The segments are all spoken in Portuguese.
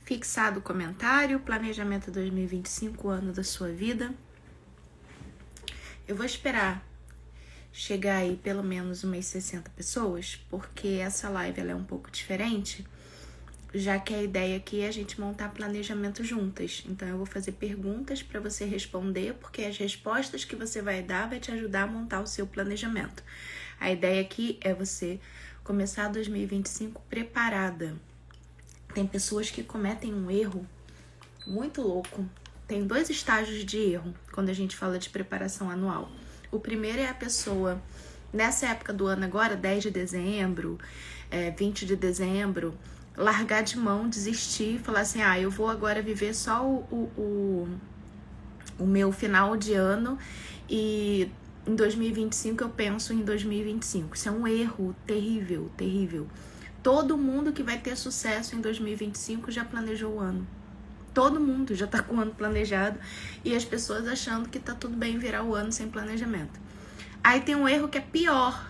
fixado o comentário, planejamento 2025, ano da sua vida. Eu vou esperar chegar aí pelo menos umas 60 pessoas, porque essa live ela é um pouco diferente, já que a ideia aqui é a gente montar planejamento juntas. Então eu vou fazer perguntas para você responder, porque as respostas que você vai dar vai te ajudar a montar o seu planejamento. A ideia aqui é você começar 2025 preparada. Tem pessoas que cometem um erro muito louco. Tem 2 estágios de erro quando a gente fala de preparação anual. O primeiro é a pessoa, nessa época do ano agora, 10 de dezembro, 20 de dezembro, largar de mão, desistir, falar assim, eu vou agora viver só o meu final de ano e em 2025 eu penso em 2025. Isso é um erro terrível, terrível. Todo mundo que vai ter sucesso em 2025 já planejou o ano. Todo mundo já tá com o ano planejado e as pessoas achando que tá tudo bem virar o ano sem planejamento. Aí tem um erro que é pior,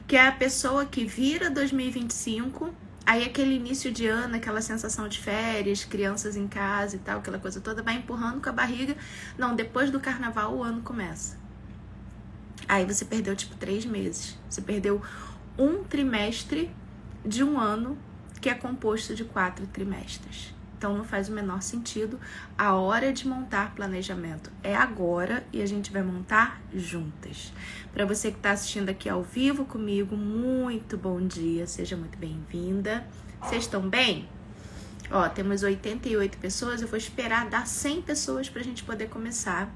que é a pessoa que vira 2025, aí aquele início de ano, aquela sensação de férias, crianças em casa e tal, aquela coisa toda, vai empurrando com a barriga. Não, depois do carnaval o ano começa. Aí você perdeu 3 meses. Você perdeu um trimestre de um ano que é composto de 4 trimestres. Então não faz o menor sentido. A hora de montar planejamento é agora e a gente vai montar juntas. Para você que está assistindo aqui ao vivo comigo, muito bom dia, seja muito bem-vinda. Vocês estão bem? Temos 88 pessoas, eu vou esperar dar 100 pessoas para a gente poder começar.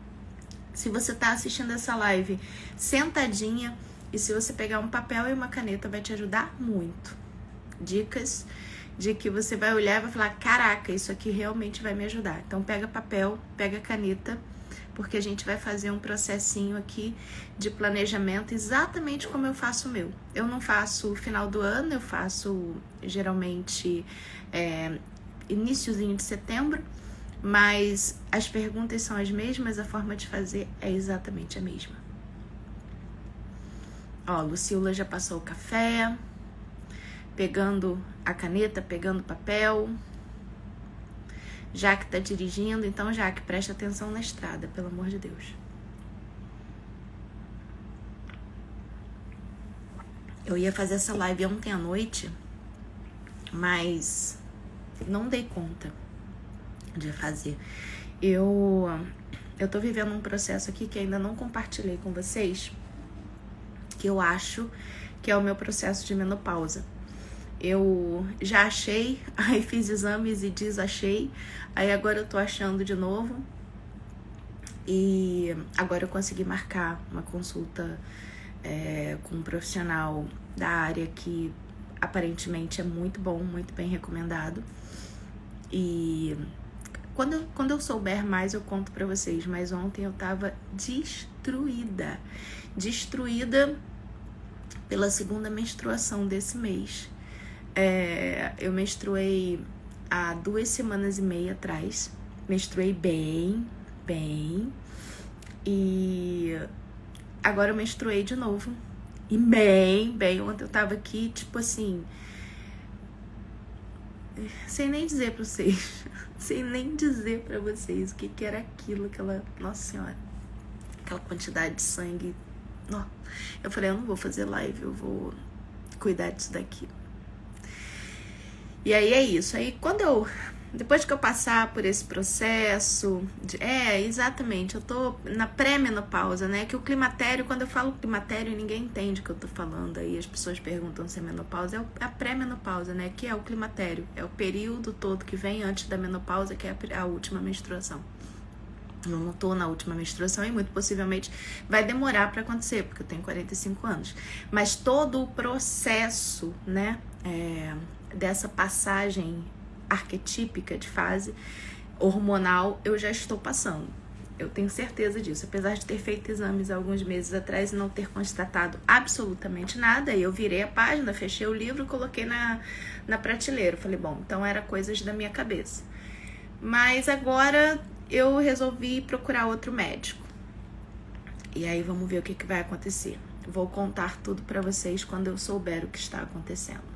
Se você está assistindo essa live sentadinha e se você pegar um papel e uma caneta vai te ajudar muito. Dicas de que você vai olhar e vai falar, caraca, isso aqui realmente vai me ajudar. Então pega papel, pega caneta, porque a gente vai fazer um processinho aqui de planejamento exatamente como eu faço o meu. Eu não faço final do ano, eu faço geralmente iniciozinho de setembro, mas as perguntas são as mesmas, a forma de fazer é exatamente a mesma. Lucila já passou o café, pegando a caneta, pegando o papel. Jaque tá dirigindo, então Jaque, presta atenção na estrada, pelo amor de Deus. Eu ia fazer essa live ontem à noite, mas não dei conta de fazer. Eu tô vivendo um processo aqui que ainda não compartilhei com vocês, que eu acho que é o meu processo de menopausa. Eu já achei, aí fiz exames e desachei, aí agora eu tô achando de novo. E agora eu consegui marcar uma consulta com um profissional da área que aparentemente é muito bom, muito bem recomendado. E quando eu souber mais eu conto pra vocês, mas ontem eu tava destruída pela 2ª menstruação desse mês. Eu menstruei há 2 semanas e meia atrás. Menstruei bem. E agora eu menstruei de novo. E bem. Ontem eu tava aqui, assim, sem nem dizer pra vocês. Sem nem dizer pra vocês o que era aquilo, Nossa Senhora. Aquela quantidade de sangue. Eu falei, eu não vou fazer live, eu vou cuidar disso daqui. E aí é isso. Aí depois que eu passar por esse processo, exatamente, eu tô na pré-menopausa, né? Que o climatério, quando eu falo climatério, ninguém entende o que eu tô falando. Aí as pessoas perguntam se é menopausa, é a pré-menopausa, né? Que é o climatério, é o período todo que vem antes da menopausa, que é a última menstruação. Eu não tô na última menstruação e muito possivelmente vai demorar para acontecer, porque eu tenho 45 anos. Mas todo o processo, né, dessa passagem arquetípica de fase hormonal, eu já estou passando. Eu tenho certeza disso. Apesar de ter feito exames alguns meses atrás e não ter constatado absolutamente nada, eu virei a página, fechei o livro, coloquei na prateleira. Falei, bom, então era coisas da minha cabeça. Mas agora eu resolvi procurar outro médico. E aí vamos ver o que vai acontecer. Vou contar tudo pra vocês quando eu souber o que está acontecendo.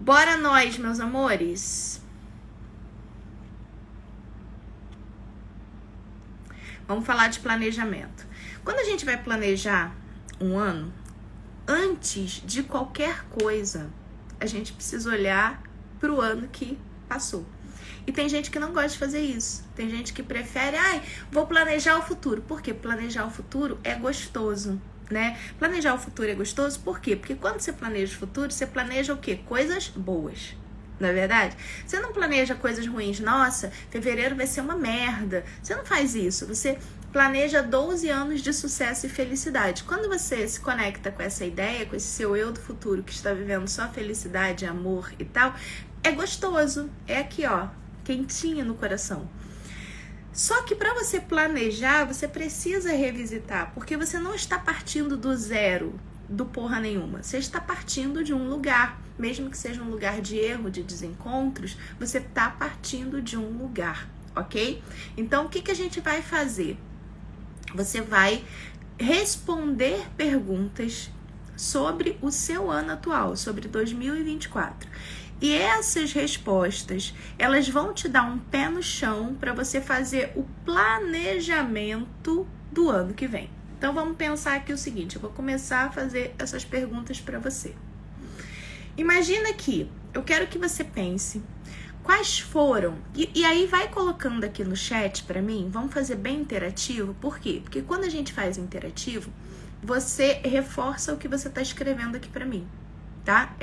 Bora nós, meus amores. Vamos falar de planejamento. Quando a gente vai planejar um ano, antes de qualquer coisa, a gente precisa olhar para o ano que passou. E tem gente que não gosta de fazer isso. Tem gente que prefere, vou planejar o futuro. Por quê? Planejar o futuro é gostoso, né? Planejar o futuro é gostoso por quê? Porque quando você planeja o futuro, você planeja o quê? Coisas boas. Não é verdade? Você não planeja coisas ruins. Nossa, fevereiro vai ser uma merda. Você não faz isso. Você planeja 12 anos de sucesso e felicidade. Quando você se conecta com essa ideia, com esse seu eu do futuro que está vivendo só felicidade, amor e tal, é gostoso. É aqui, ó, quentinho no coração. Só que para você planejar, você precisa revisitar, porque você não está partindo do zero, do porra nenhuma. Você está partindo de um lugar, mesmo que seja um lugar de erro, de desencontros, você está partindo de um lugar, ok? Então, o que a gente vai fazer? Você vai responder perguntas sobre o seu ano atual, sobre 2024. E essas respostas, elas vão te dar um pé no chão para você fazer o planejamento do ano que vem. Então, vamos pensar aqui o seguinte, eu vou começar a fazer essas perguntas para você. Imagina que eu quero que você pense quais foram, e aí vai colocando aqui no chat para mim, vamos fazer bem interativo, por quê? Porque quando a gente faz interativo, você reforça o que você está escrevendo aqui para mim. Tá?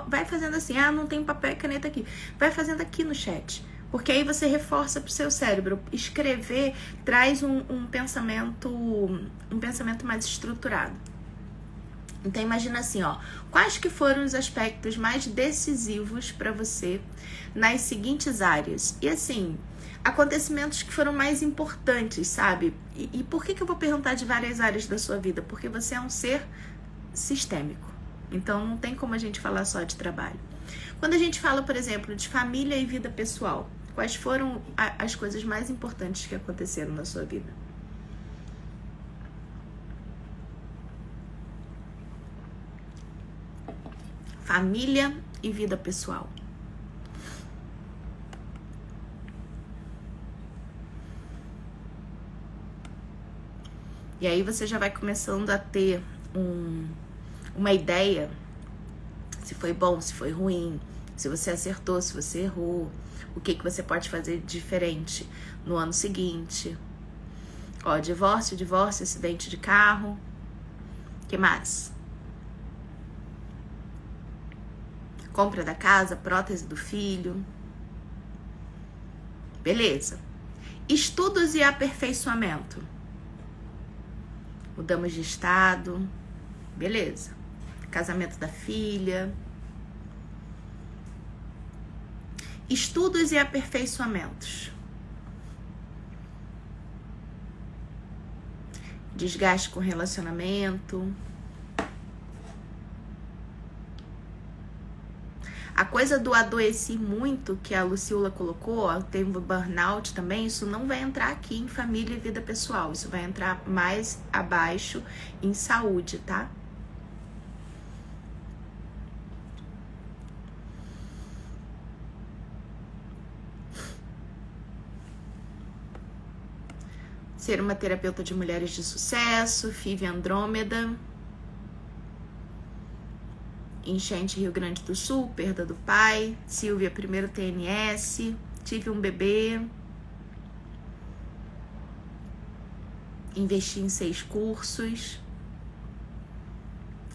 Vai fazendo assim, não tem papel e caneta aqui. Vai fazendo aqui no chat. Porque aí você reforça pro seu cérebro. Escrever traz um pensamento mais estruturado. Então imagina assim, ó, quais que foram os aspectos mais decisivos para você nas seguintes áreas? E assim, acontecimentos que foram mais importantes, sabe? E por que eu vou perguntar de várias áreas da sua vida? Porque você é um ser sistêmico. Então, não tem como a gente falar só de trabalho. Quando a gente fala, por exemplo, de família e vida pessoal, quais foram as coisas mais importantes que aconteceram na sua vida? Família e vida pessoal. E aí você já vai começando a ter uma ideia, se foi bom, se foi ruim, se você acertou, se você errou, o que você pode fazer diferente no ano seguinte. Ó, divórcio, acidente de carro, que mais? Compra da casa, prótese do filho. Beleza. Estudos e aperfeiçoamento. Mudamos de estado. Beleza. Casamento da filha. Estudos e aperfeiçoamentos. Desgaste com relacionamento. A coisa do adoecer muito, que a Lucila colocou, ó, tem o burnout também, isso não vai entrar aqui em família e vida pessoal. Isso vai entrar mais abaixo em saúde, tá? Ser uma terapeuta de mulheres de sucesso, FIV Andrômeda. Enchente Rio Grande do Sul, perda do pai. Silvia, primeiro TNS. Tive um bebê. Investi em 6 cursos.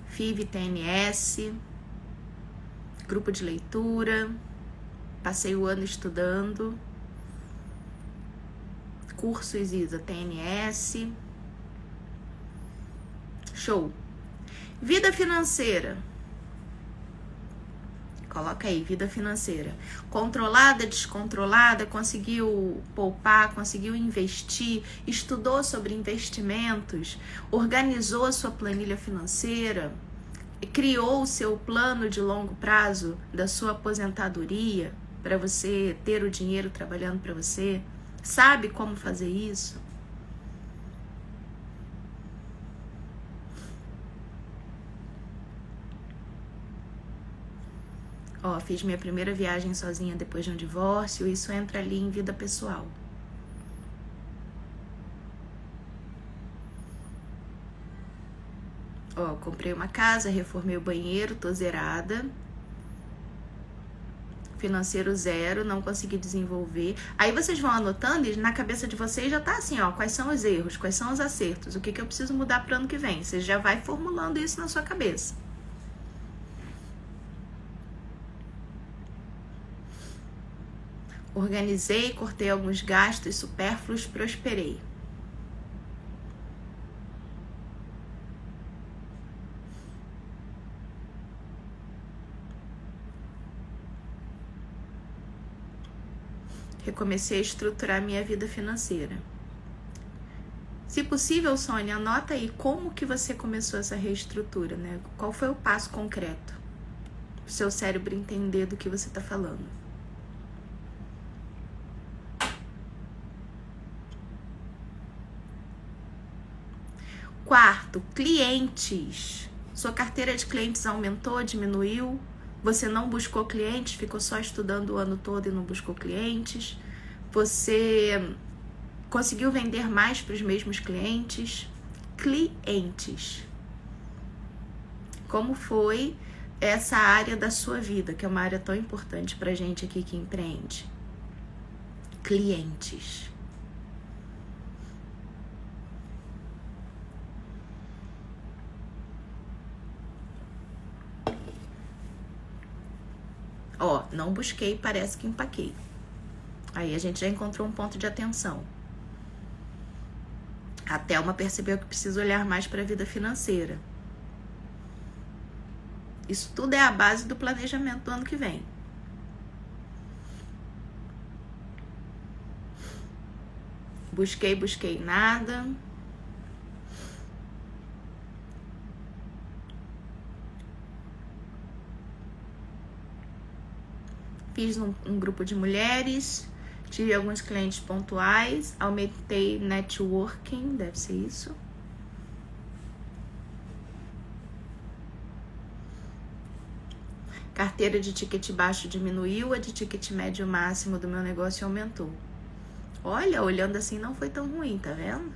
FIV TNS. Grupo de leitura. Passei o ano estudando. Cursos ISA TNS. Show. Vida financeira. Coloca aí, vida financeira. Controlada, descontrolada, conseguiu poupar, conseguiu investir, estudou sobre investimentos, organizou a sua planilha financeira, criou o seu plano de longo prazo da sua aposentadoria para você ter o dinheiro trabalhando para você. Sabe como fazer isso? Ó, fiz minha primeira viagem sozinha depois de um divórcio. Isso entra ali em vida pessoal. Ó, comprei uma casa, reformei o banheiro, tô zerada. Financeiro zero, não consegui desenvolver. Aí vocês vão anotando e na cabeça de vocês já tá assim, ó, quais são os erros, quais são os acertos, o que eu preciso mudar pro ano que vem. Você já vai formulando isso na sua cabeça. Organizei, cortei alguns gastos supérfluos, prosperei. Recomecei a estruturar minha vida financeira. Se possível, Sônia, anota aí como que você começou essa reestrutura, né? Qual foi o passo concreto? O seu cérebro entender do que você está falando. Quarto, clientes. Sua carteira de clientes aumentou, diminuiu? Você não buscou clientes, ficou só estudando o ano todo e não buscou clientes? Você conseguiu vender mais para os mesmos clientes? Clientes. Como foi essa área da sua vida, que é uma área tão importante pra gente aqui que empreende? Clientes. Ó, não busquei, parece que empaquei. Aí a gente já encontrou um ponto de atenção. A Thelma percebeu que precisa olhar mais para a vida financeira. Isso tudo é a base do planejamento do ano que vem. Busquei nada. Fiz um grupo de mulheres, tive alguns clientes pontuais, aumentei networking, deve ser isso. Carteira de ticket baixo diminuiu, a de ticket médio máximo do meu negócio aumentou. Olha, olhando assim não foi tão ruim, tá vendo?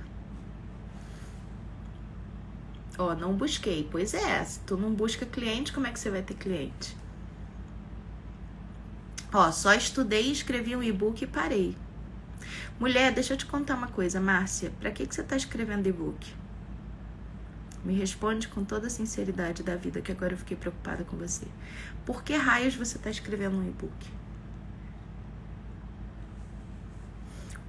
Ó, não busquei. Pois é, se tu não busca cliente, como é que você vai ter cliente? Ó, só estudei, escrevi um e-book e parei. Mulher, deixa eu te contar uma coisa, Márcia. Pra que você tá escrevendo e-book? Me responde com toda a sinceridade da vida, que agora eu fiquei preocupada com você. Por que raios você tá escrevendo um e-book?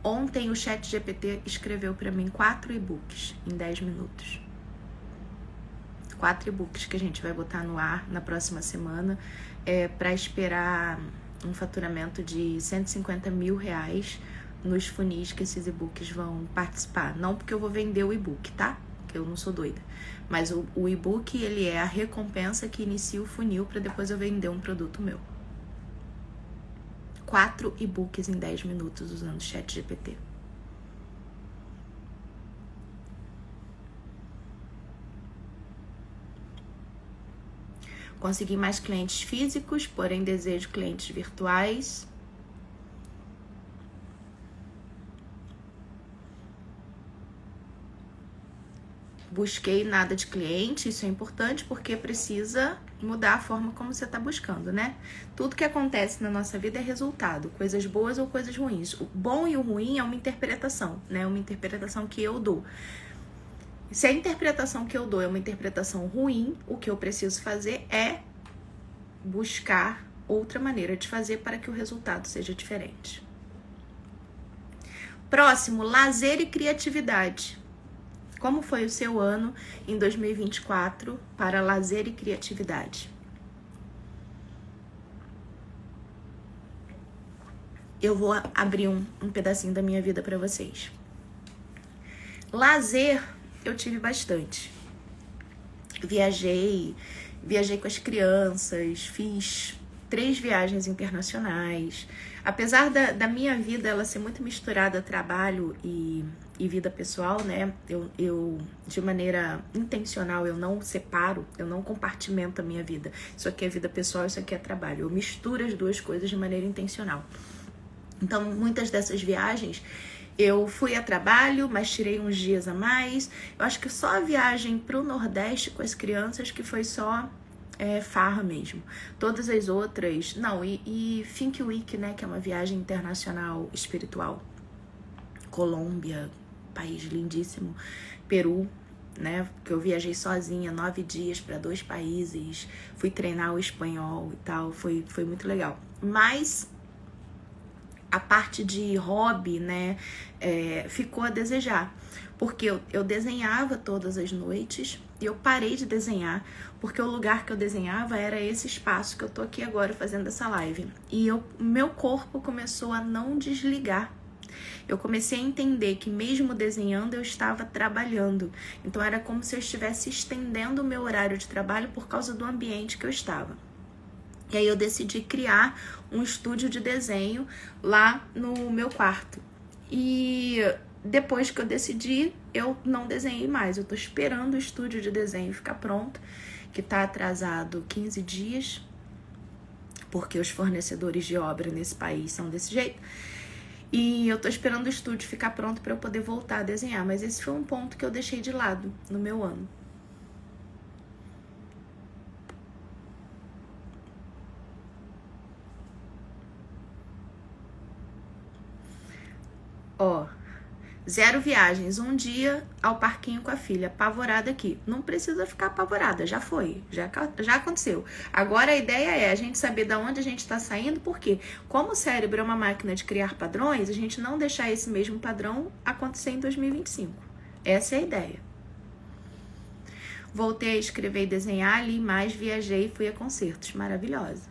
Ontem o ChatGPT escreveu pra mim 4 e-books em 10 minutos. 4 e-books que a gente vai botar no ar na próxima semana pra esperar um faturamento de 150 mil reais nos funis que esses e-books vão participar. Não porque eu vou vender o e-book, tá? Porque eu não sou doida. Mas o e-book, ele é a recompensa que inicia o funil para depois eu vender um produto meu. 4 e-books em 10 minutos usando o ChatGPT. Consegui mais clientes físicos, porém desejo clientes virtuais. Busquei nada de cliente, isso é importante porque precisa mudar a forma como você está buscando, né? Tudo que acontece na nossa vida é resultado, coisas boas ou coisas ruins. O bom e o ruim é uma interpretação, né? Uma interpretação que eu dou. Se a interpretação que eu dou é uma interpretação ruim, o que eu preciso fazer é buscar outra maneira de fazer para que o resultado seja diferente. Próximo, lazer e criatividade. Como foi o seu ano em 2024 para lazer e criatividade? Eu vou abrir um pedacinho da minha vida para vocês. Lazer, eu tive bastante. Viajei com as crianças, fiz 3 viagens internacionais. Apesar da minha vida ela ser muito misturada a trabalho e vida pessoal, né? Eu, de maneira intencional, eu não separo, eu não compartimento a minha vida. Isso aqui é vida pessoal, isso aqui é trabalho. Eu misturo as duas coisas de maneira intencional. Então, muitas dessas viagens eu fui a trabalho, mas tirei uns dias a mais. Eu acho que só a viagem pro Nordeste com as crianças que foi só farra mesmo. Todas as outras... Não, e Think Week, né? Que é uma viagem internacional espiritual. Colômbia, país lindíssimo. Peru, né? Que eu viajei sozinha 9 dias para 2 países. Fui treinar o espanhol e tal. Foi muito legal. Mas a parte de hobby, né? Ficou a desejar. Porque eu desenhava todas as noites e eu parei de desenhar porque o lugar que eu desenhava era esse espaço que eu tô aqui agora fazendo essa live. E meu corpo começou a não desligar. Eu comecei a entender que mesmo desenhando eu estava trabalhando. Então era como se eu estivesse estendendo o meu horário de trabalho por causa do ambiente que eu estava. E aí eu decidi criar um estúdio de desenho lá no meu quarto. E depois que eu decidi, eu não desenhei mais. Eu tô esperando o estúdio de desenho ficar pronto, que tá atrasado 15 dias, porque os fornecedores de obra nesse país são desse jeito. E eu tô esperando o estúdio ficar pronto para eu poder voltar a desenhar. Mas esse foi um ponto que eu deixei de lado no meu ano. Ó, 0 viagens, 1 dia ao parquinho com a filha, apavorada aqui. Não precisa ficar apavorada, já foi, já aconteceu. Agora a ideia é a gente saber de onde a gente está saindo, porque como o cérebro é uma máquina de criar padrões, a gente não deixar esse mesmo padrão acontecer em 2025. Essa é a ideia. Voltei a escrever e desenhar, li mais, viajei e fui a concertos. Maravilhosa.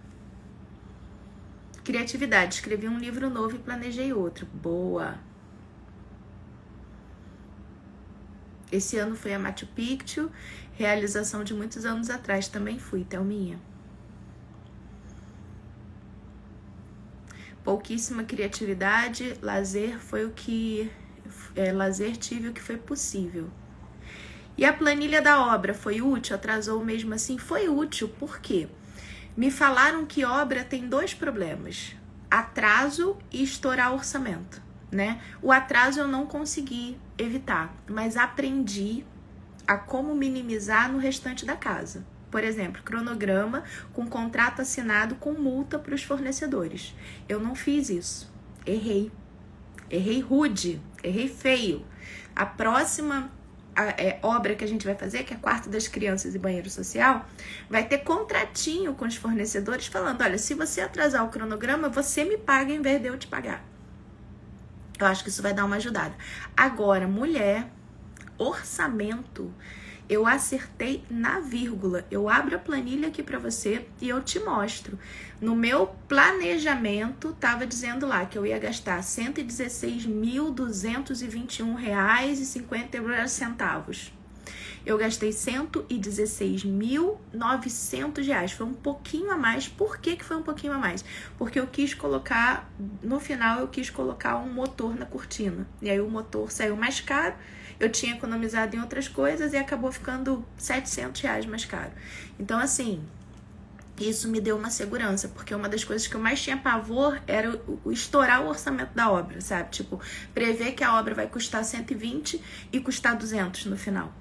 Criatividade, escrevi um livro novo e planejei outro. Boa. Esse ano fui a Machu Picchu, realização de muitos anos atrás. Também fui, Thelminha. Pouquíssima criatividade, lazer foi o que... lazer tive o que foi possível. E a planilha da obra foi útil? Atrasou mesmo assim? Foi útil, por quê? Me falaram que obra tem 2 problemas. Atraso e estourar orçamento, né? O atraso eu não consegui evitar, mas aprendi a como minimizar no restante da casa. Por exemplo, cronograma com contrato assinado com multa para os fornecedores. Eu não fiz isso. Errei. Errei rude. Errei feio. A próxima obra que a gente vai fazer, que é quarto das crianças e banheiro social, vai ter contratinho com os fornecedores falando, olha, se você atrasar o cronograma, você me paga em vez de eu te pagar. Eu acho que isso vai dar uma ajudada. Agora, mulher, orçamento, eu acertei na vírgula. Eu abro a planilha aqui para você e eu te mostro. No meu planejamento, tava dizendo lá que eu ia gastar R$ 116.221,50. Eu gastei R$ 116.900. Foi um pouquinho a mais. Por que foi um pouquinho a mais? Porque eu quis colocar, no final eu quis colocar um motor na cortina. E aí o motor saiu mais caro. Eu tinha economizado em outras coisas e acabou ficando R$ 700 mais caro. Então, assim, isso me deu uma segurança, porque uma das coisas que eu mais tinha pavor era o estourar o orçamento da obra, sabe? Tipo, prever que a obra vai custar 120 e custar 200 no final.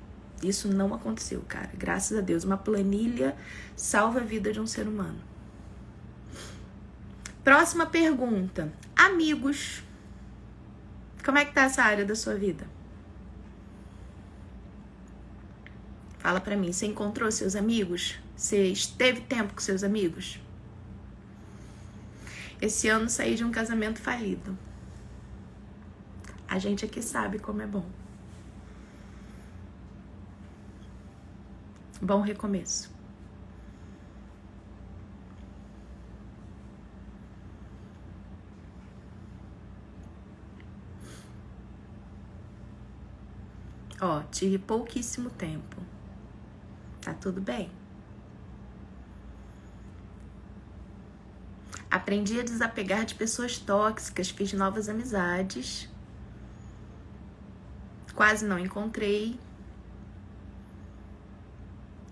Isso não aconteceu, cara. Graças a Deus. Uma planilha salva a vida de um ser humano. Próxima pergunta. Amigos. Como é que tá essa área da sua vida? Fala pra mim, você encontrou seus amigos? Você esteve tempo com seus amigos? Esse ano saí de um casamento falido. A gente aqui sabe como é bom. Bom recomeço. Ó, tive pouquíssimo tempo. Tá tudo bem. Aprendi a desapegar de pessoas tóxicas, fiz novas amizades. Quase não encontrei.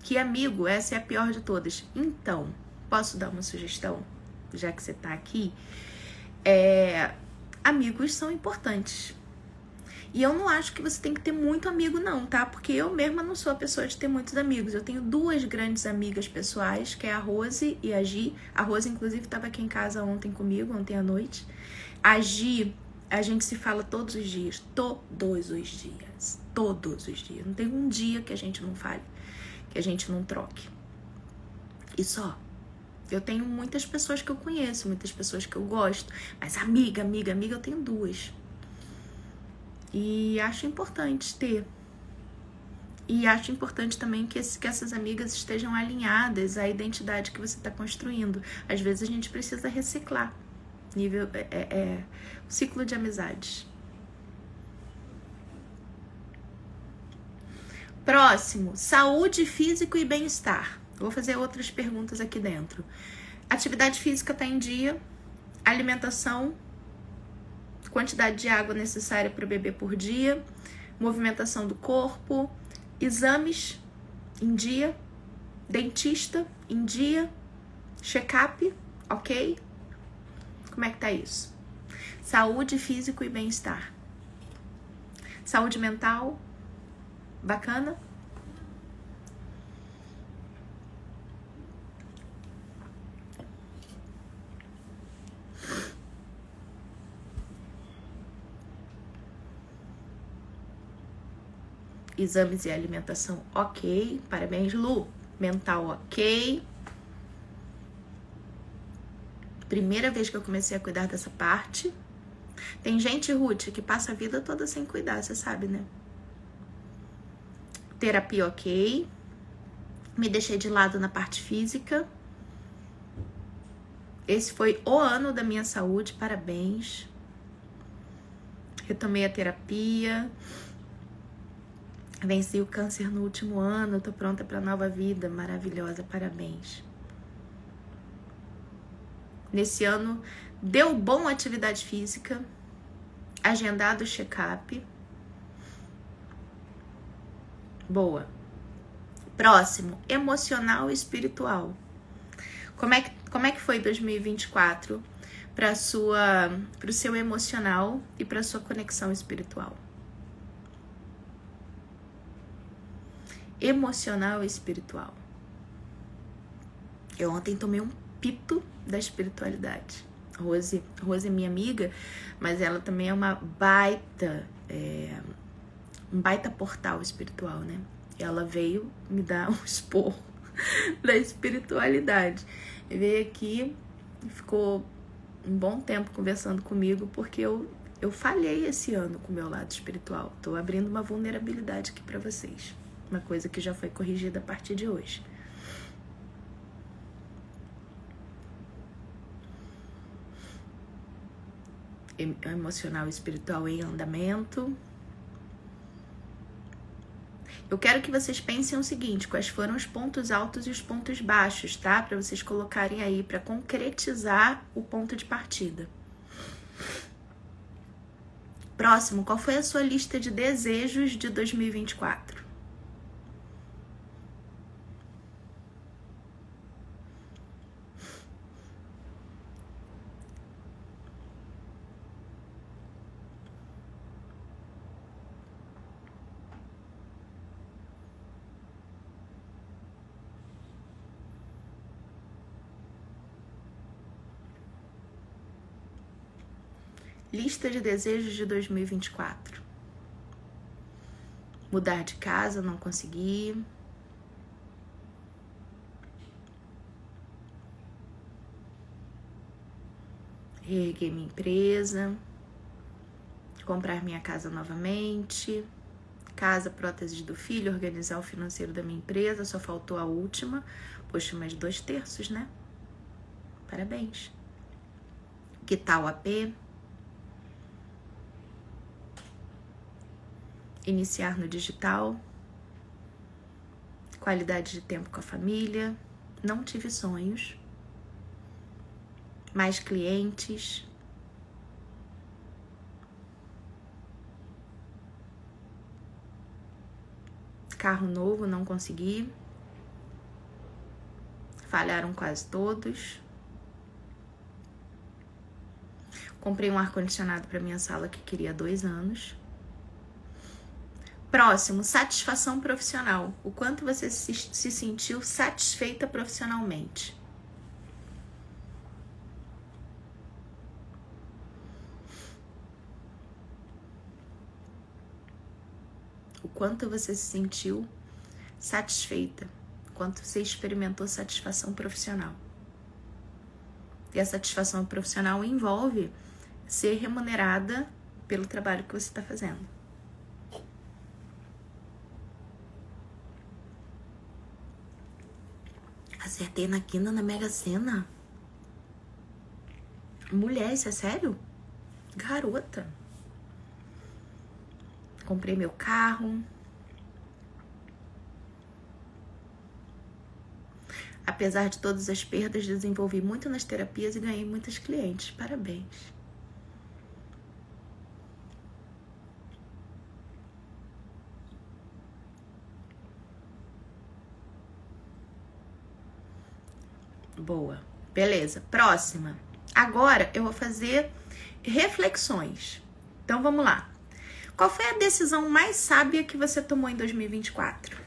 Que amigo, essa é a pior de todas. Então, posso dar uma sugestão? Já que você tá aqui. Amigos são importantes. E eu não acho que você tem que ter muito amigo não, tá? Porque eu mesma não sou a pessoa de ter muitos amigos. Eu tenho 2 grandes amigas pessoais, que é a Rose e a Gi. A Rose, inclusive, estava aqui em casa ontem comigo, ontem à noite. A Gi, a gente se fala todos os dias. Todos os dias. Todos os dias. Não tem um dia que a gente não fale, que a gente não troque. E só. Eu tenho muitas pessoas que eu conheço, muitas pessoas que eu gosto. Mas amiga, eu tenho 2. E acho importante ter. E acho importante também que essas amigas estejam alinhadas à identidade que você está construindo. Às vezes a gente precisa reciclar. O ciclo de amizades. Próximo, saúde, físico e bem-estar. Vou fazer outras perguntas aqui dentro. Atividade física está em dia. Alimentação. Quantidade de água necessária para beber por dia, movimentação do corpo, exames em dia, dentista em dia, check-up, ok? Como é que tá isso? Saúde, físico e bem-estar. Saúde mental, bacana? Exames e alimentação, ok. Parabéns, Lu. Mental, ok. Primeira vez que eu comecei a cuidar dessa parte. Tem gente, Ruth, que passa a vida toda sem cuidar, você sabe, né? Terapia, ok. Me deixei de lado na parte física. Esse foi o ano da minha saúde, parabéns. Retomei a terapia. Venci o câncer no último ano, tô pronta para nova vida, maravilhosa, parabéns. Nesse ano, deu bom atividade física, agendado o check-up. Boa. Próximo, emocional e espiritual. Como é que foi 2024 para o seu emocional e para sua conexão espiritual? Emocional e espiritual. Eu ontem tomei um pito da espiritualidade. Rose é minha amiga, mas ela também é uma baita, um baita portal espiritual, né? Ela veio me dar um esporro da espiritualidade. E veio aqui e ficou um bom tempo conversando comigo, porque eu falhei esse ano com o meu lado espiritual. Tô abrindo uma vulnerabilidade aqui pra vocês. Uma coisa que já foi corrigida a partir de hoje. Emocional e espiritual em andamento. Eu quero que vocês pensem o seguinte, quais foram os pontos altos e os pontos baixos, tá? Para vocês colocarem aí, para concretizar o ponto de partida. Próximo, qual foi a sua lista de desejos de 2024? Lista de desejos de 2024. Mudar de casa, não consegui. Reerguer minha empresa. Comprar minha casa novamente. Casa, prótese do filho, organizar o financeiro da minha empresa. Só faltou a última. Poxa, mais 2/3, né? Parabéns. Que tal AP? Iniciar no digital, qualidade de tempo com a família, não tive sonhos, mais clientes, carro novo, não consegui, falharam quase todos. Comprei um ar-condicionado para minha sala que queria há 2 anos. Próximo, satisfação profissional. O quanto você se sentiu satisfeita profissionalmente? O quanto você se sentiu satisfeita? O quanto você experimentou satisfação profissional? E a satisfação profissional envolve ser remunerada pelo trabalho que você está fazendo. Acertei na quina na Mega Sena. Mulher, isso é sério? Garota. Comprei meu carro. Apesar de todas as perdas, desenvolvi muito nas terapias e ganhei muitas clientes. Parabéns. Boa. Beleza. Próxima. Agora eu vou fazer reflexões. Então vamos lá. Qual foi a decisão mais sábia que você tomou em 2024?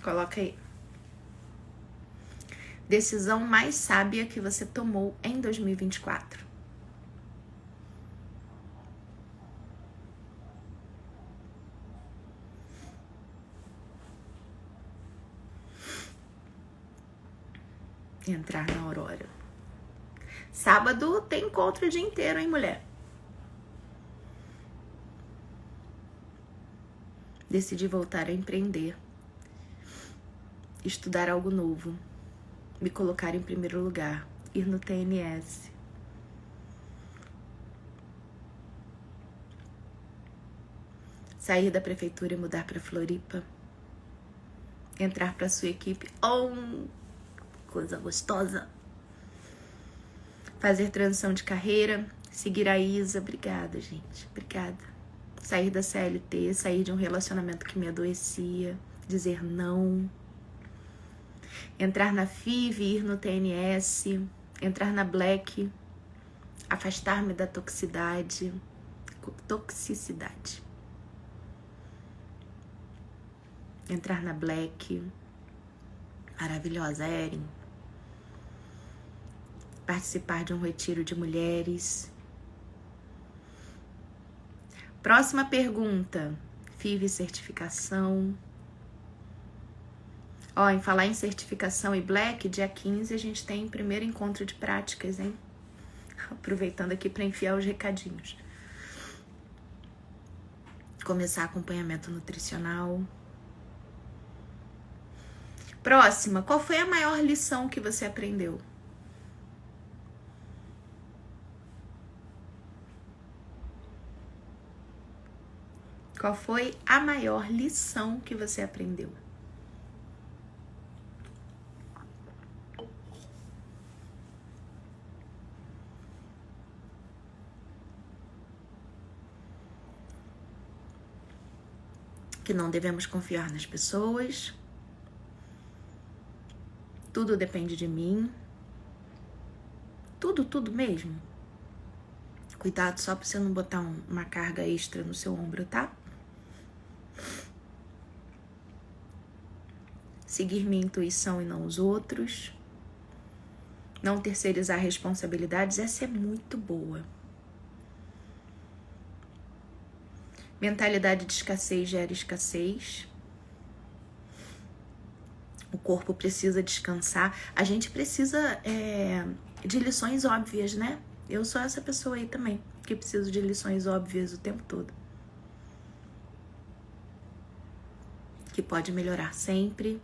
Coloca aí. Decisão mais sábia que você tomou em 2024. Entrar na Aurora. Sábado tem encontro o dia inteiro, hein, mulher? Decidi voltar a empreender. Estudar algo novo. Me colocar em primeiro lugar. Ir no TNS. Sair da prefeitura e mudar para Floripa. Entrar para sua equipe. Oh, coisa gostosa. Fazer transição de carreira. Seguir a Isa. Obrigada, gente. Obrigada. Sair da CLT. Sair de um relacionamento que me adoecia. Dizer não. Entrar na FIV, ir no TNS. Entrar na Black. Afastar-me da toxicidade. Entrar na Black. Maravilhosa, Erin. Participar de um retiro de mulheres. Próxima pergunta. FIV certificação. Ó, em falar em certificação e Black, dia 15 a gente tem primeiro encontro de práticas, hein? Aproveitando aqui para enfiar os recadinhos. Começar acompanhamento nutricional. Próxima, qual foi a maior lição que você aprendeu? Qual foi a maior lição que você aprendeu? Que não devemos confiar nas pessoas. Tudo depende de mim. Tudo mesmo. Cuidado só pra você não botar uma carga extra no seu ombro, tá? Seguir minha intuição e não os outros. Não terceirizar responsabilidades, essa é muito boa. Mentalidade de escassez gera escassez. O corpo precisa descansar. A gente precisa de lições óbvias, né? Eu sou essa pessoa aí também, que preciso de lições óbvias o tempo todo. Que pode melhorar sempre.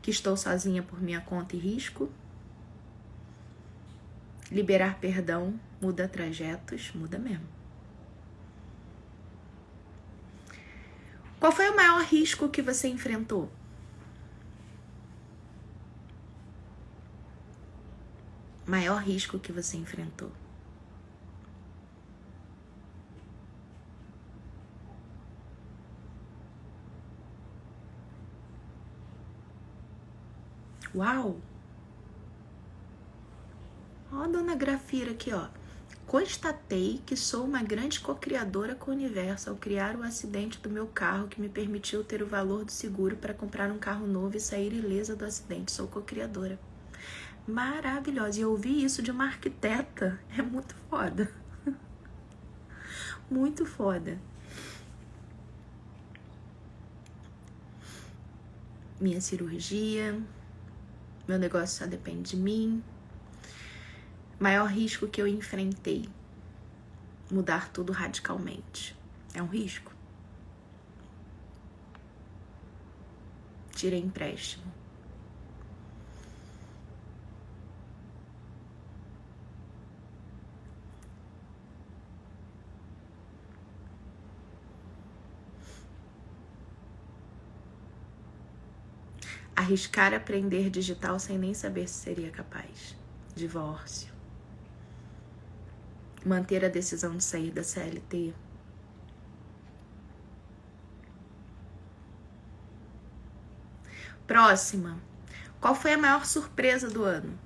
Que estou sozinha por minha conta e risco. Liberar perdão muda trajetos, muda mesmo. Qual foi o maior risco que você enfrentou? Maior risco que você enfrentou? Uau! Ó a dona Grafira aqui, ó. Constatei que sou uma grande co-criadora com o universo ao criar o acidente do meu carro que me permitiu ter o valor do seguro para comprar um carro novo e sair ilesa do acidente. Sou co-criadora. Maravilhosa. E eu ouvi isso de uma arquiteta. É muito foda. Muito foda. Minha cirurgia. Meu negócio só depende de mim. Maior risco que eu enfrentei. Mudar tudo radicalmente. É um risco? Tirei empréstimo. Arriscar aprender digital sem nem saber se seria capaz. Divórcio. Manter a decisão de sair da CLT. Próxima. Qual foi a maior surpresa do ano?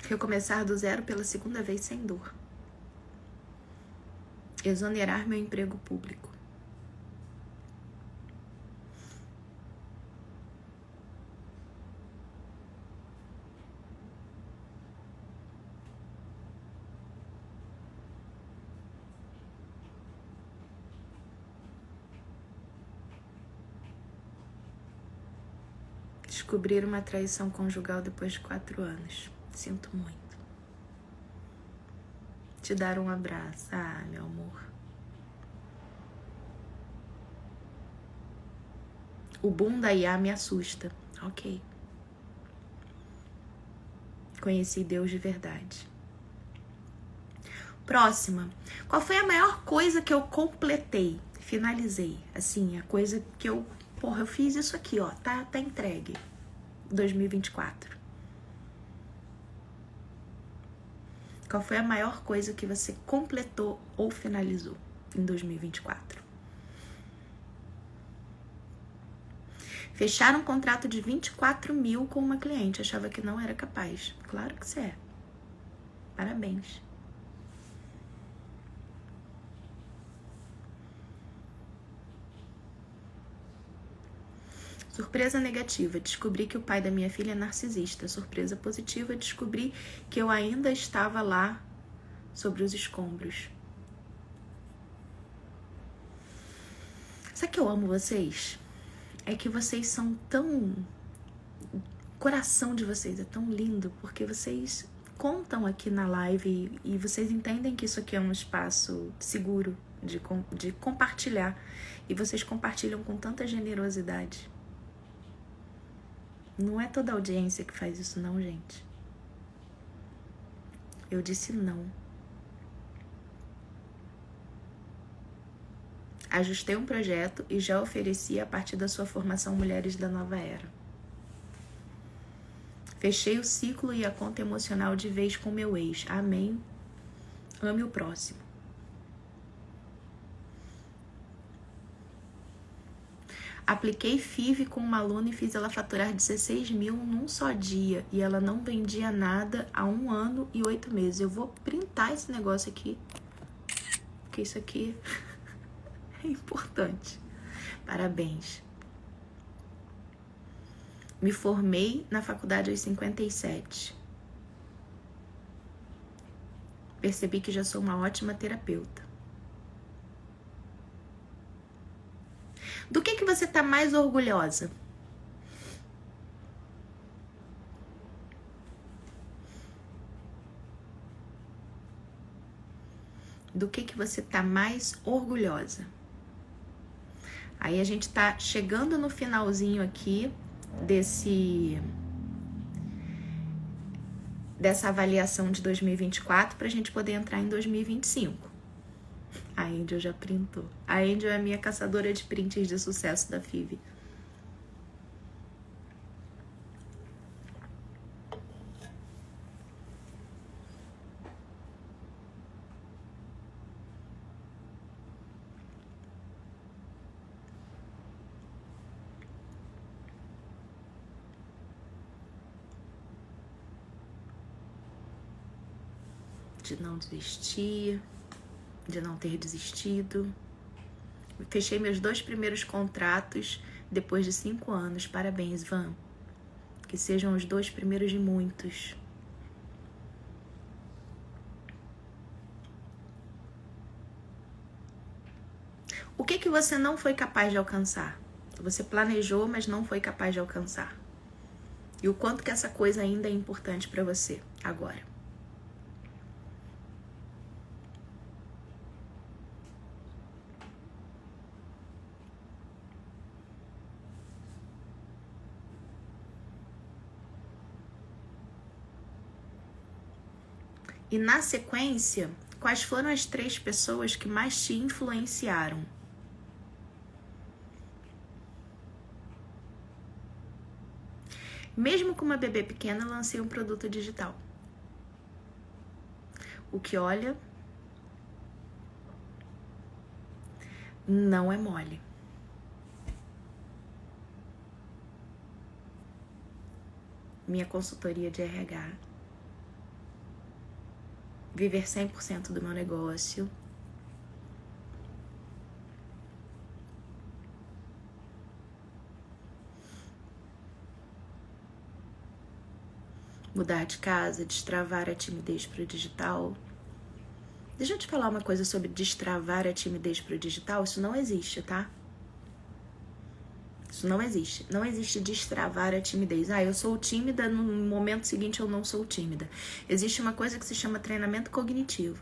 Recomeçar do zero pela segunda vez sem dor. Exonerar meu emprego público. Descobrir uma traição conjugal depois de 4 anos. Sinto muito. Te dar um abraço. Ah, meu amor. O boom da IA me assusta. Ok. Conheci Deus de verdade. Próxima. Qual foi a maior coisa que eu completei? Finalizei. Assim, a coisa que eu... Porra, eu fiz isso aqui, ó. Tá entregue. 2024. Qual foi a maior coisa que você completou ou finalizou em 2024? Fechar um contrato de 24 mil com uma cliente. Achava que não era capaz. Claro que você é. Parabéns. Surpresa negativa. Descobri que o pai da minha filha é narcisista. Surpresa positiva. Descobri que eu ainda estava lá sobre os escombros. Sabe que eu amo vocês? É que vocês são tão... O coração de vocês é tão lindo, porque vocês contam aqui na live e vocês entendem que isso aqui é um espaço seguro de compartilhar. E vocês compartilham com tanta generosidade. Não é toda a audiência que faz isso não, gente. Eu disse não. Ajustei um projeto e já ofereci a partir da sua formação Mulheres da Nova Era. Fechei o ciclo e a conta emocional de vez com meu ex. Amém. Ame o próximo. Apliquei FIV com uma aluna e fiz ela faturar 16 mil num só dia. E ela não vendia nada há 1 ano e 8 meses. Eu vou printar esse negócio aqui. Porque isso aqui é importante. Parabéns. Me formei na faculdade aos 57. Percebi que já sou uma ótima terapeuta. Do que você tá mais orgulhosa? Do que você tá mais orgulhosa? Aí a gente tá chegando no finalzinho aqui dessa avaliação de 2024 pra gente poder entrar em 2025. A Angel já printou. A Angel é a minha caçadora de prints de sucesso da FIV. De não desistir, de não ter desistido. Fechei meus 2 primeiros contratos depois de 5 anos. Parabéns, Van. Que sejam os 2 primeiros de muitos. O que você não foi capaz de alcançar? Você planejou, mas não foi capaz de alcançar. E o quanto que essa coisa ainda é importante para você agora. E na sequência, quais foram as 3 pessoas que mais te influenciaram? Mesmo com uma bebê pequena, lancei um produto digital. O que olha não é mole. Minha consultoria de RH. Viver 100% do meu negócio. Mudar de casa, destravar a timidez para o digital. Deixa eu te falar uma coisa sobre destravar a timidez para o digital. Isso não existe, tá? Isso não existe. Não existe destravar a timidez. Eu sou tímida, no momento seguinte eu não sou tímida. Existe uma coisa que se chama treinamento cognitivo.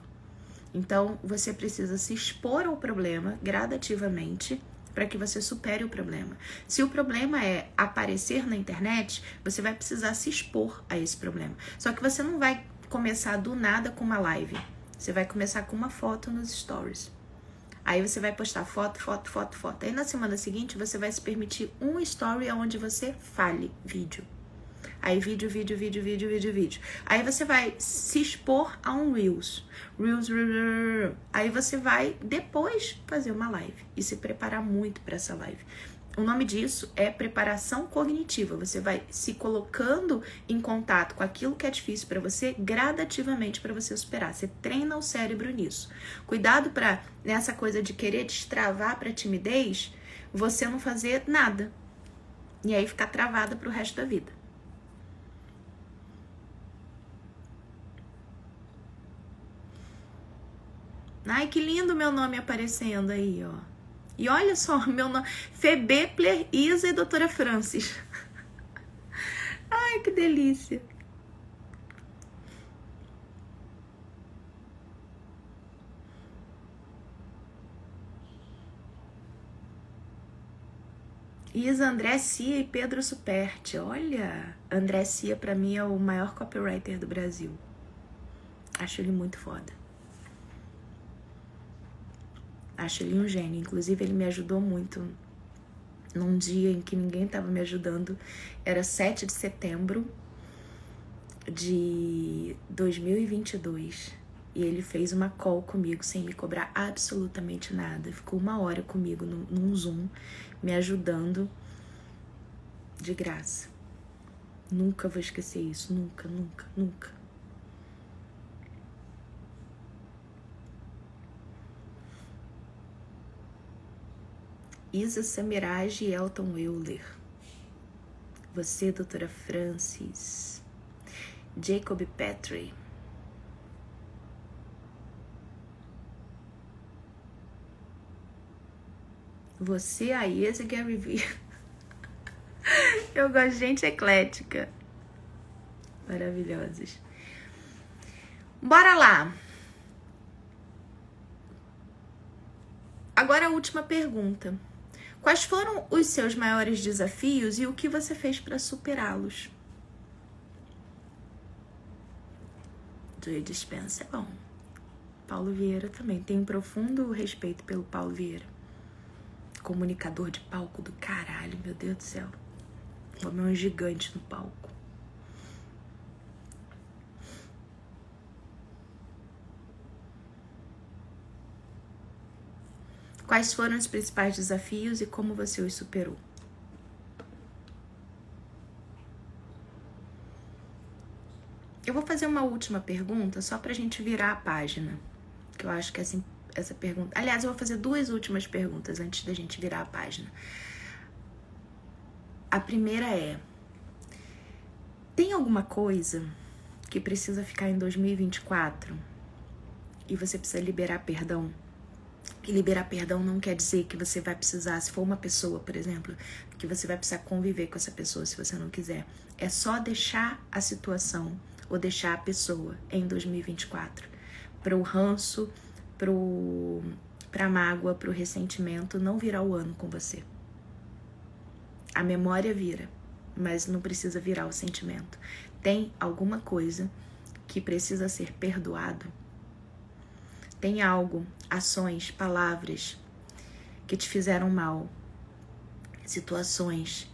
Então, você precisa se expor ao problema gradativamente para que você supere o problema. Se o problema é aparecer na internet, você vai precisar se expor a esse problema. Só que você não vai começar do nada com uma live. Você vai começar com uma foto nos stories. Aí você vai postar foto. Aí na semana seguinte você vai se permitir um story onde você fale vídeo. Aí vídeo. Aí você vai se expor a um Reels. Aí você vai depois fazer uma live e se preparar muito para essa live. O nome disso é preparação cognitiva. Você vai se colocando em contato com aquilo que é difícil para você gradativamente para você superar. Você treina o cérebro nisso. Cuidado para nessa coisa de querer destravar para timidez, você não fazer nada. E aí ficar travada pro resto da vida. Ai, que lindo meu nome aparecendo aí, ó. E olha só, meu nome, Febepler, Isa e Doutora Francis. Ai, que delícia. Isa, André Cia e Pedro Superti. Olha, André Cia pra mim é o maior copywriter do Brasil. Acho ele muito foda. Acho ele um gênio. Inclusive, ele me ajudou muito num dia em que ninguém estava me ajudando. Era 7 de setembro de 2022. E ele fez uma call comigo sem me cobrar absolutamente nada. Ficou 1 hora comigo num Zoom, me ajudando de graça. Nunca vou esquecer isso. Nunca. Isa Samiraj e Elton Euler. Você, Doutora Francis. Jacob Petrie. Você, a Isa e Gary Vee. Eu gosto de gente eclética. Maravilhosos. Bora lá. Agora a última pergunta. Quais foram os seus maiores desafios e o que você fez para superá-los? Joe Dispenza é bom. Paulo Vieira também. Tenho profundo respeito pelo Paulo Vieira. Comunicador de palco do caralho, meu Deus do céu. O homem é um gigante no palco. Quais foram os principais desafios e como você os superou? Eu vou fazer uma última pergunta só pra gente virar a página. Que eu acho que essa pergunta... Aliás, eu vou fazer 2 últimas perguntas antes da gente virar a página. A primeira é... Tem alguma coisa que precisa ficar em 2024 e você precisa liberar perdão? E liberar perdão não quer dizer que você vai precisar, se for uma pessoa, por exemplo, que você vai precisar conviver com essa pessoa se você não quiser. É só deixar a situação ou deixar a pessoa em 2024. Para o ranço, para a mágoa, para o ressentimento não virar o ano com você. A memória vira, mas não precisa virar o sentimento. Tem alguma coisa que precisa ser perdoado? Tem algo, ações, palavras que te fizeram mal, situações.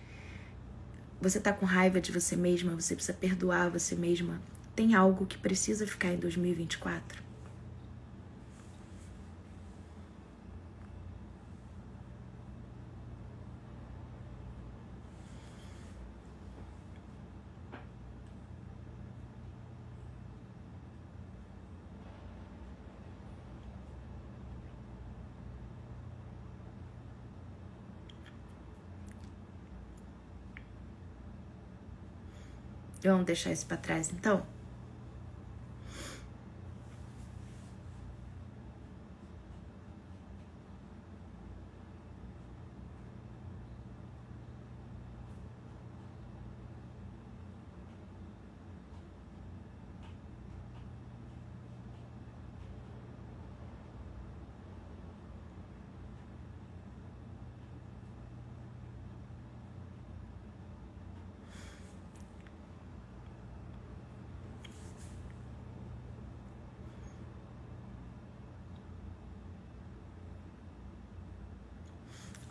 Você tá com raiva de você mesma, você precisa perdoar você mesma. Tem algo que precisa ficar em 2024? Vamos deixar isso pra trás, então?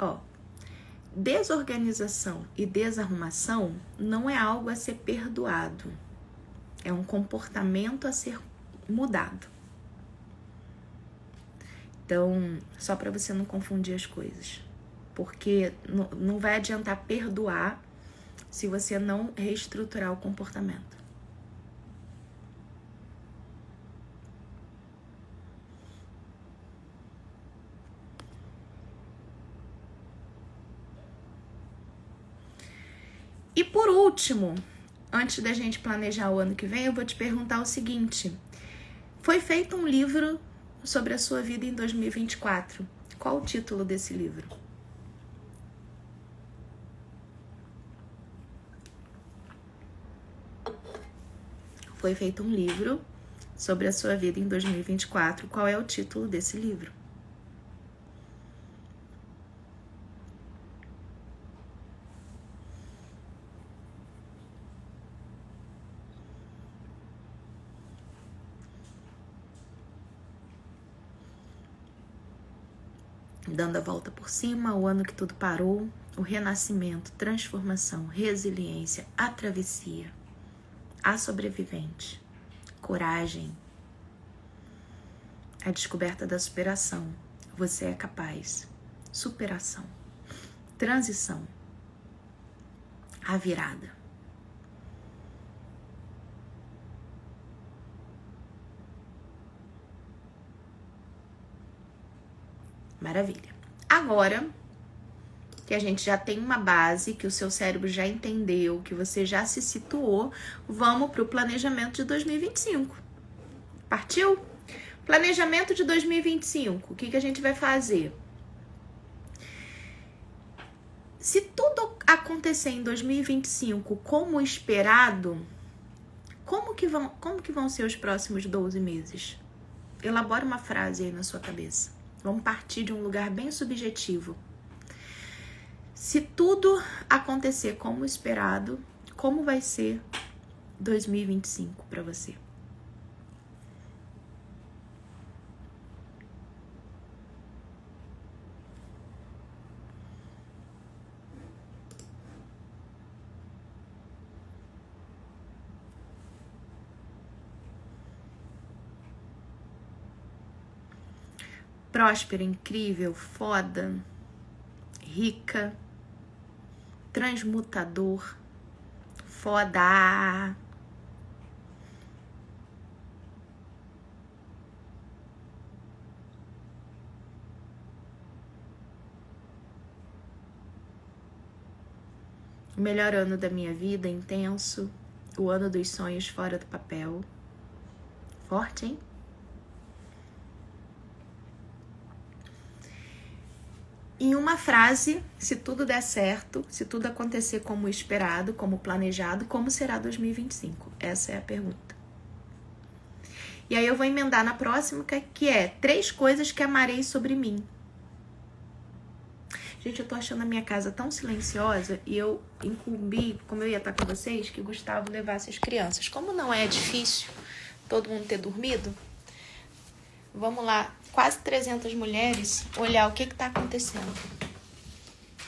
Ó, desorganização e desarrumação não é algo a ser perdoado. É um comportamento a ser mudado. Então, só para você não confundir as coisas. Porque não vai adiantar perdoar se você não reestruturar o comportamento. E por último, antes da gente planejar o ano que vem, eu vou te perguntar o seguinte. Foi feito um livro sobre a sua vida em 2024. Qual o título desse livro? Foi feito um livro sobre a sua vida em 2024. Qual é o título desse livro? Dando a volta por cima, o ano que tudo parou, o renascimento, transformação, resiliência, a travessia, a sobrevivente, coragem, a descoberta da superação, você é capaz, superação, transição, a virada. Maravilha. Agora que a gente já tem uma base, que o seu cérebro já entendeu, que você já se situou, vamos para o planejamento de 2025. Partiu? Planejamento de 2025. O que a gente vai fazer? Se tudo acontecer em 2025 como esperado, como que vão ser os próximos 12 meses? Elabora uma frase aí na sua cabeça. Vamos partir de um lugar bem subjetivo. Se tudo acontecer como esperado, como vai ser 2025 para você? Próspera, incrível, foda, rica, transmutador, foda. O melhor ano da minha vida, intenso. O ano dos sonhos fora do papel. Forte, hein? Em uma frase, se tudo der certo, se tudo acontecer como esperado, como planejado, como será 2025? Essa é a pergunta. E aí eu vou emendar na próxima, que é 3 coisas que amarei sobre mim. Gente, eu tô achando a minha casa tão silenciosa e eu incumbi, como eu ia estar com vocês, que Gustavo levasse as crianças. Como não é difícil todo mundo ter dormido, vamos lá, quase 300 mulheres, olhar o que tá acontecendo.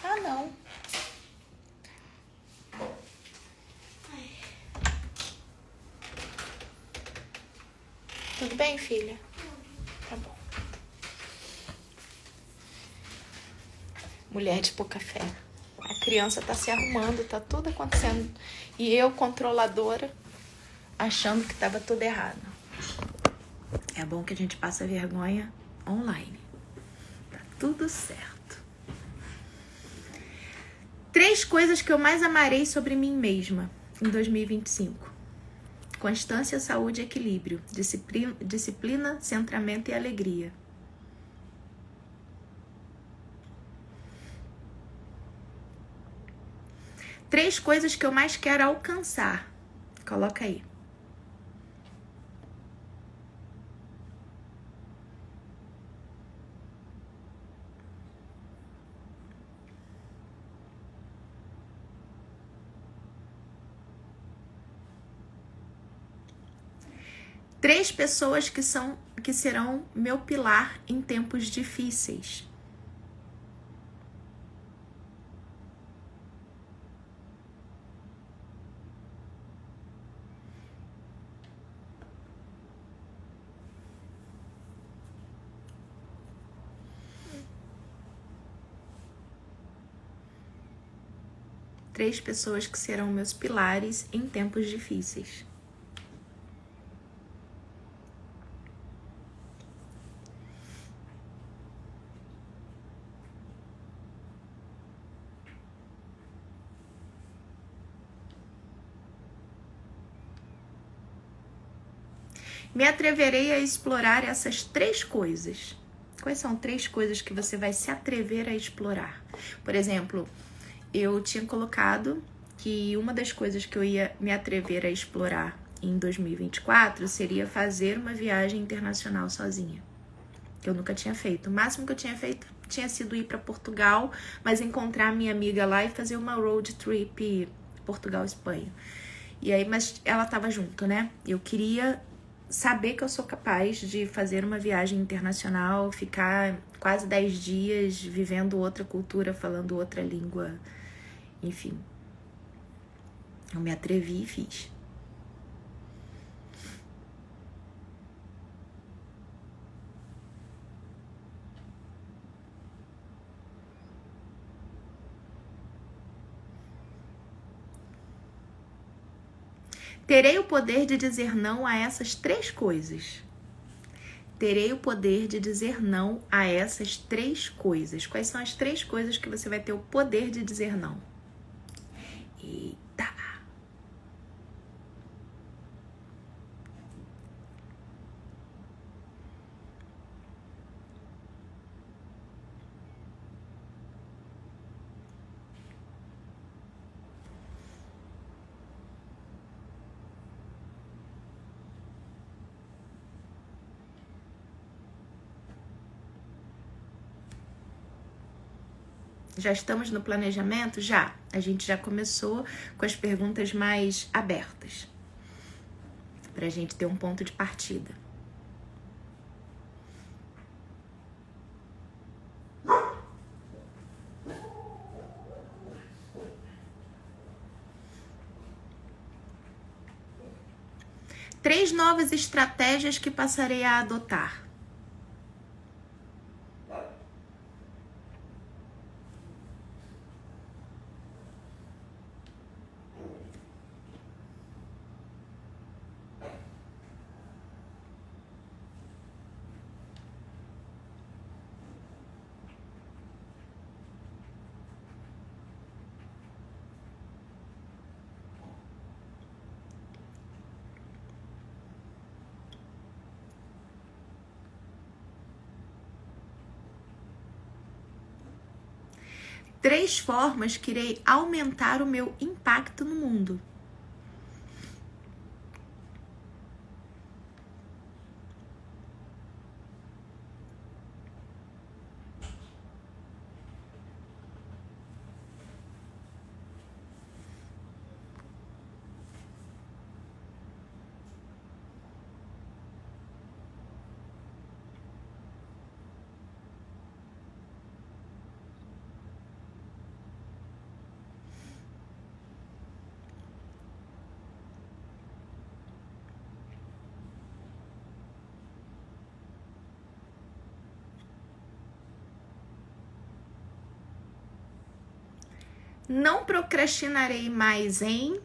Ah, não. Tudo bem, filha? Tá bom. Mulher de pouca fé. A criança tá se arrumando, tá tudo acontecendo. E eu, controladora, achando que tava tudo errado. É bom que a gente passa vergonha online. Tá tudo certo. 3 coisas que eu mais amarei sobre mim mesma em 2025. Constância, saúde e equilíbrio. Disciplina, centramento e alegria. Três coisas que eu mais quero alcançar. Coloca aí. Três pessoas que serão meu pilar em tempos difíceis. Três pessoas que serão meus pilares em tempos difíceis. Me atreverei a explorar essas 3 coisas. Quais são 3 coisas que você vai se atrever a explorar? Por exemplo, eu tinha colocado que uma das coisas que eu ia me atrever a explorar em 2024 seria fazer uma viagem internacional sozinha. Que eu nunca tinha feito. O máximo que eu tinha feito tinha sido ir para Portugal, mas encontrar minha amiga lá e fazer uma road trip Portugal-Espanha. E aí, mas ela tava junto, né? Eu queria saber que eu sou capaz de fazer uma viagem internacional, ficar quase 10 dias vivendo outra cultura, falando outra língua, enfim. Eu me atrevi e fiz. Terei o poder de dizer não a essas 3 coisas. Terei o poder de dizer não a essas 3 coisas. Quais são as 3 coisas que você vai ter o poder de dizer não? Eita! Já estamos no planejamento? Já. A gente já começou com as perguntas mais abertas, para a gente ter um ponto de partida. Três novas estratégias que passarei a adotar. Três formas que irei aumentar o meu impacto no mundo. Não procrastinarei mais em...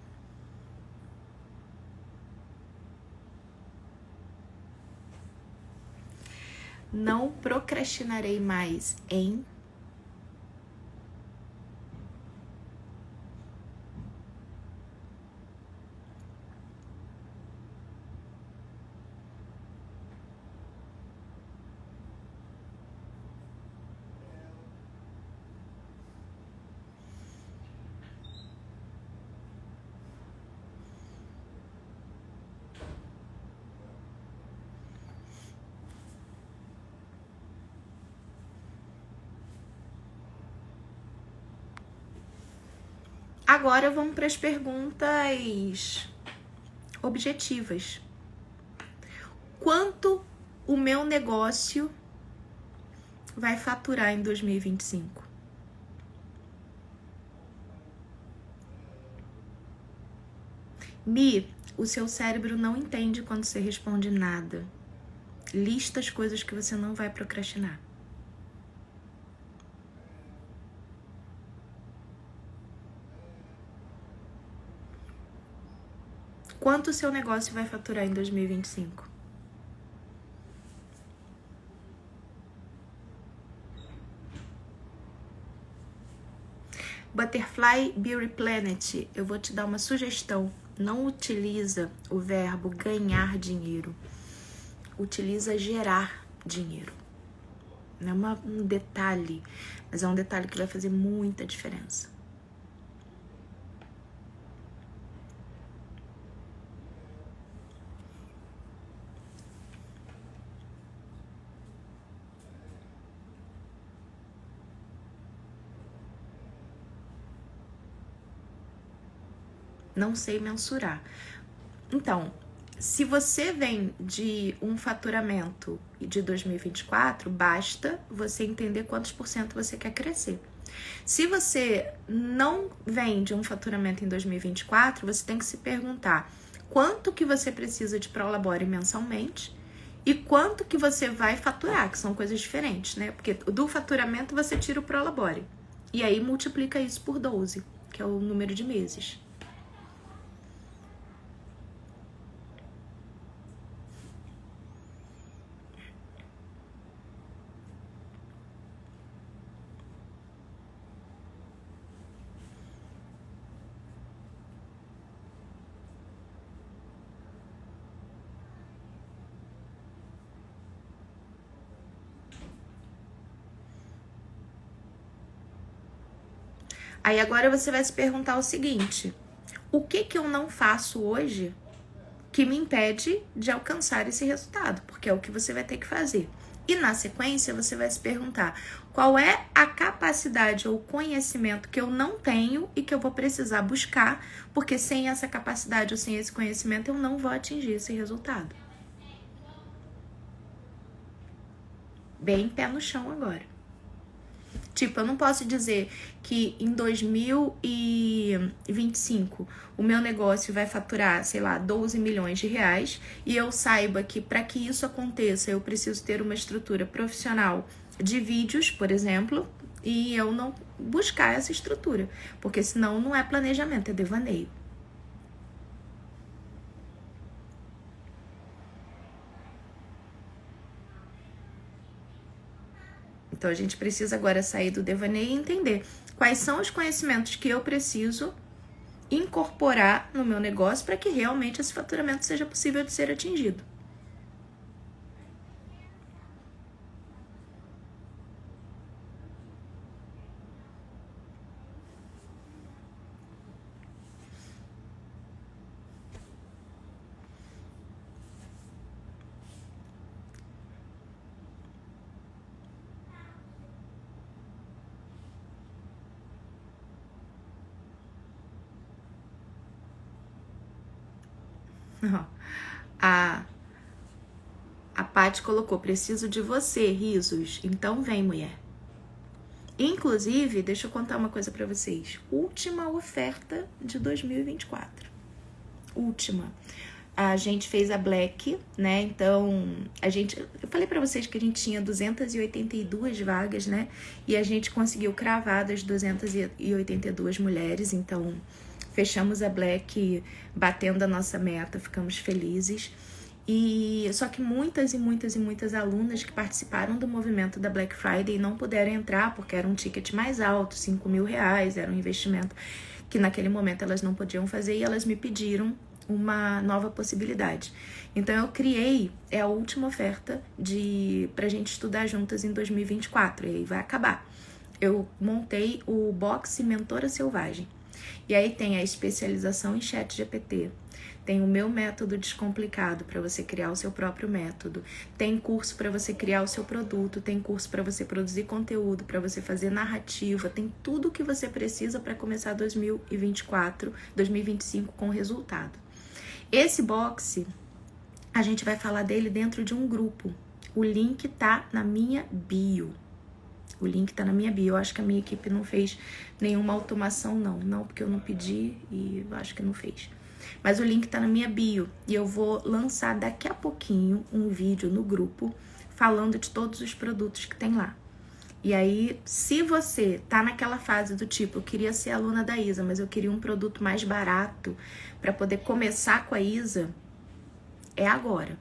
Não procrastinarei mais em... Agora vamos para as perguntas objetivas. Quanto o meu negócio vai faturar em 2025? Mi, o seu cérebro não entende quando você responde nada. Lista as coisas que você não vai procrastinar. Quanto o seu negócio vai faturar em 2025? Butterfly Beauty Planet, eu vou te dar uma sugestão. Não utiliza o verbo ganhar dinheiro. Utiliza gerar dinheiro. Não é um detalhe, mas é um detalhe que vai fazer muita diferença. Não sei mensurar. Então, se você vem de um faturamento de 2024, basta você entender quantos por cento você quer crescer. Se você não vem de um faturamento em 2024, você tem que se perguntar quanto que você precisa de Prolabore mensalmente e quanto que você vai faturar, que são coisas diferentes, né? Porque do faturamento você tira o Prolabore e aí multiplica isso por 12, que é o número de meses. Aí agora você vai se perguntar o seguinte: o que eu não faço hoje que me impede de alcançar esse resultado? Porque é o que você vai ter que fazer. E na sequência você vai se perguntar qual é a capacidade ou conhecimento que eu não tenho e que eu vou precisar buscar, porque sem essa capacidade ou sem esse conhecimento eu não vou atingir esse resultado. Bem pé no chão agora. Tipo, eu não posso dizer que em 2025 o meu negócio vai faturar, sei lá, 12 milhões de reais e eu saiba que para que isso aconteça eu preciso ter uma estrutura profissional de vídeos, por exemplo, e eu não buscar essa estrutura, porque senão não é planejamento, é devaneio. Então a gente precisa agora sair do devaneio e entender quais são os conhecimentos que eu preciso incorporar no meu negócio para que realmente esse faturamento seja possível de ser atingido. A Paty colocou, preciso de você, risos. Então vem, mulher. Inclusive, deixa eu contar uma coisa pra vocês. Última oferta de 2024. Última. A gente fez a Black, né? Então, eu falei pra vocês que a gente tinha 282 vagas, né? E a gente conseguiu cravar das 282 mulheres. Então, fechamos a Black batendo a nossa meta, ficamos felizes. E só que muitas alunas que participaram do movimento da Black Friday não puderam entrar porque era um ticket mais alto, 5 mil reais, era um investimento que naquele momento elas não podiam fazer e elas me pediram uma nova possibilidade. Então eu criei, é a última oferta pra gente estudar juntas em 2024, e aí vai acabar. Eu montei o Boxe Mentora Selvagem. E aí tem a especialização em ChatGPT, tem o meu método descomplicado para você criar o seu próprio método, tem curso para você criar o seu produto, tem curso para você produzir conteúdo, para você fazer narrativa, tem tudo o que você precisa para começar 2025 com resultado. Esse boxe, a gente vai falar dele dentro de um grupo. O link tá na minha bio. O link tá na minha bio. Eu acho que a minha equipe não fez nenhuma automação, não, porque eu não pedi e eu acho que não fez. Mas o link tá na minha bio e eu vou lançar daqui a pouquinho um vídeo no grupo falando de todos os produtos que tem lá. E aí, se você tá naquela fase do tipo, eu queria ser aluna da Isa, mas eu queria um produto mais barato para poder começar com a Isa, é agora.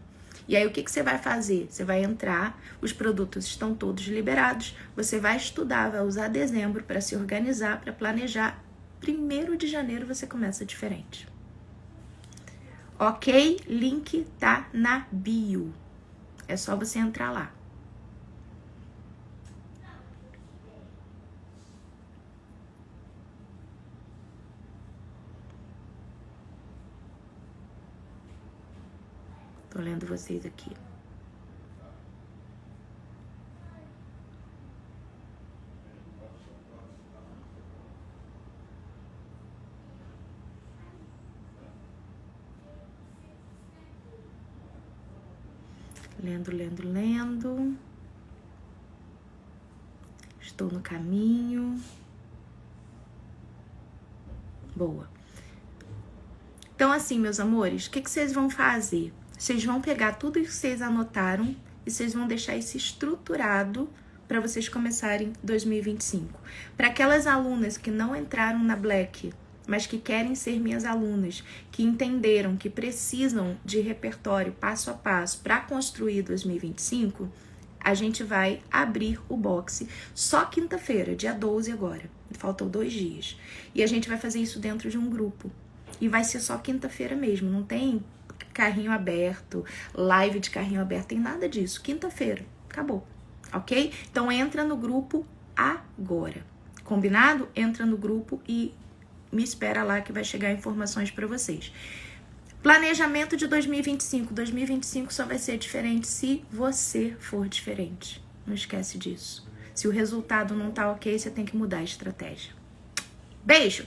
E aí, o que você vai fazer? Você vai entrar, os produtos estão todos liberados, você vai estudar, vai usar dezembro para se organizar, para planejar. 1º de janeiro você começa diferente. Ok? Link tá na bio. É só você entrar lá. Tô lendo vocês aqui. Lendo. Estou no caminho. Boa. Então, assim, meus amores, o que vocês vão fazer? Vocês vão pegar tudo que vocês anotaram e vocês vão deixar isso estruturado para vocês começarem 2025. Para aquelas alunas que não entraram na Black, mas que querem ser minhas alunas, que entenderam que precisam de repertório passo a passo para construir 2025, a gente vai abrir o boxe só quinta-feira, dia 12 agora. Faltam 2 dias. E a gente vai fazer isso dentro de um grupo. E vai ser só quinta-feira mesmo, não tem carrinho aberto, live de carrinho aberto, tem nada disso. Quinta-feira, acabou, ok? Então entra no grupo agora, combinado? Entra no grupo e me espera lá que vai chegar informações para vocês. Planejamento de 2025. 2025 só vai ser diferente se você for diferente. Não esquece disso. Se o resultado não tá ok, você tem que mudar a estratégia. Beijo!